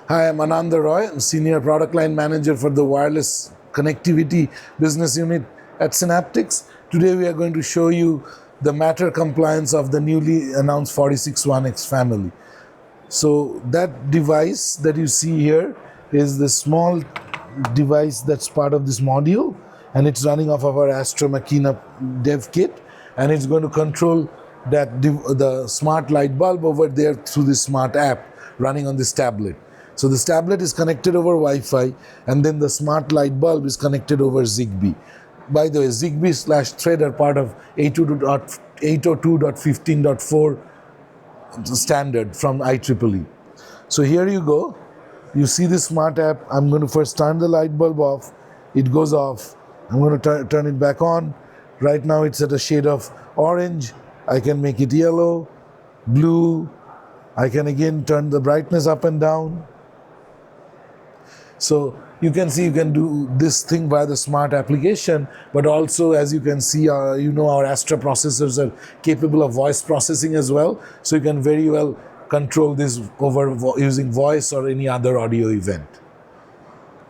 Hi, I'm Ananda Roy. I'm Senior Product Line Manager for the Wireless Connectivity Business Unit at Synaptics. Today we are going to show you the Matter compliance of the newly announced 461X family. So that device that you see here is the small device that's part of this module, and it's running off of our Astra Machina dev kit, and it's going to control the smart light bulb over there through this smart app running on this tablet. So this tablet is connected over Wi-Fi, and then the smart light bulb is connected over Zigbee. By the way, Zigbee/Thread are part of 802.15.4 standard from IEEE. So here you go. You see the smart app. I'm going to first turn the light bulb off. It goes off. I'm going to turn it back on. Right now it's at a shade of orange. I can make it yellow, blue. I can again turn the brightness up and down. So you can see you can do this thing via the smart application, but also, as you can see, our Astra processors are capable of voice processing as well. So you can very well control this over using voice or any other audio event.